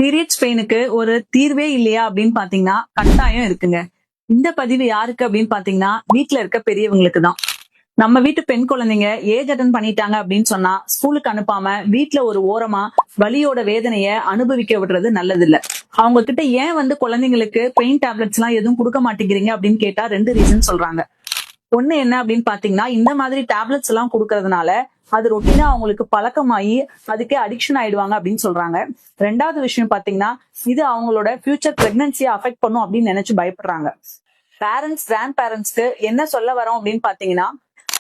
Periods பெயினுக்கு ஒரு தீர்வே இல்லையா அப்படின்னு பாத்தீங்கன்னா கட்டாயம் இருக்குங்க. இந்த பதிவு யாருக்கு அப்படின்னு பாத்தீங்கன்னா வீட்ல இருக்க பெரியவங்களுக்கு தான். நம்ம வீட்டு பெண் குழந்தைங்க ஏஜ் அட்டன் பண்ணிட்டாங்க அப்படின்னு சொன்னா ஸ்கூலுக்கு அனுப்பாம வீட்ல ஒரு ஓரமா வலியோட வேதனைய அனுபவிக்க விடுறது நல்லது இல்ல. அவங்க கிட்ட ஏன் குழந்தைங்களுக்கு பெயின் டேப்லெட்ஸ் எல்லாம் எதுவும் கொடுக்க மாட்டேங்கிறீங்க அப்படின்னு கேட்டா 2 ரீசன் சொல்றாங்க. ஒண்ணு என்ன அப்படின்னு பாத்தீங்கன்னா, இந்த மாதிரி டேப்லெட்ஸ் எல்லாம் கொடுக்கறதுனால அது ரொட்டீனா அவங்களுக்கு பழக்கமாயி அதுக்கே அடிக்ஷன் ஆயிடுவாங்க அப்படின்னு சொல்றாங்க. 2வது விஷயம் பாத்தீங்கன்னா, இது அவங்களோட ஃபியூச்சர் பிரெக்னன்சியை அஃபெக்ட் பண்ணும் அப்படின்னு நினைச்சு பயப்படுறாங்க. பேரண்ட்ஸ் கிராண்ட் பேரண்ட்ஸ்க்கு என்ன சொல்ல வரோம் அப்படின்னு பாத்தீங்கன்னா,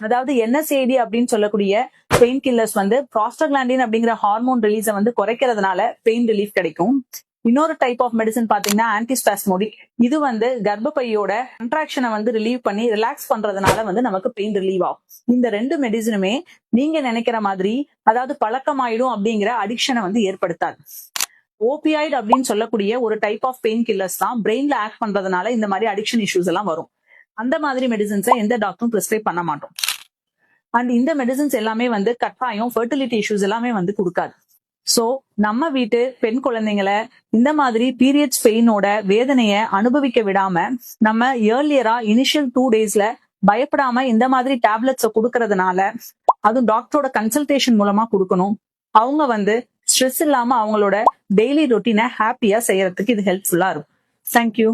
அதாவது NSAID அப்படின்னு சொல்லக்கூடிய பெயின் கில்லர்ஸ் ப்ராஸ்டோகிளாண்டின் அப்படிங்கிற ஹார்மோன் ரிலீஸை குறைக்கிறதுனால பெயின் ரிலீஃப் கிடைக்கும். இன்னொரு டைப் ஆஃப் மெடிசன் பாத்தீங்கன்னா ஆன்டிஸ்பாஸ்மோடிக். இது கர்ப்பப்பையோட கன்ட்ராக்ஷனை ரிலீவ் பண்ணி ரிலாக்ஸ் பண்றதுனால நமக்கு பெயின் ரிலீவ் ஆகும். இந்த 2 மெடிசனுமே நீங்க நினைக்கிற மாதிரி அதாவது பழக்கமாயிடும் அப்படிங்கிற அடிக்ஷனை ஏற்படுத்தாது. ஓபியாய்டு அப்படின்னு சொல்லக்கூடிய ஒரு டைப் ஆஃப் பெயின் கில்லர்ஸ் தான் பிரெயின்ல ஆக்ட் பண்றதுனால இந்த மாதிரி அடிக்ஷன் இஷ்யூஸ் எல்லாம் வரும். அந்த மாதிரி மெடிசன்ஸை எந்த டாக்டரும் பிரிஸ்கிரைப் பண்ண மாட்டோம். அண்ட் இந்த மெடிசன்ஸ் எல்லாமே கட்டாயம் ஃபெர்டிலிட்டி இஷ்யூஸ் எல்லாமே கொடுக்காது. சோ நம்ம வீட்டு பெண் குழந்தைங்களை இந்த மாதிரி பீரியட்ஸ் பெயினோட வேதனைய அனுபவிக்க விடாம நம்ம ஏர்லியரா இனிஷியல் 2 டேஸ்ல பயப்படாம இந்த மாதிரி டேப்லெட்ஸை கொடுக்கறதுனால, அதுவும் டாக்டரோட கன்சல்டேஷன் மூலமா கொடுக்கணும். அவங்க ஸ்ட்ரெஸ் இல்லாம அவங்களோட டெய்லி ரொட்டீனை ஹாப்பியா செய்யறதுக்கு இது ஹெல்ப்ஃபுல்லா இருக்கும். தேங்க்யூ.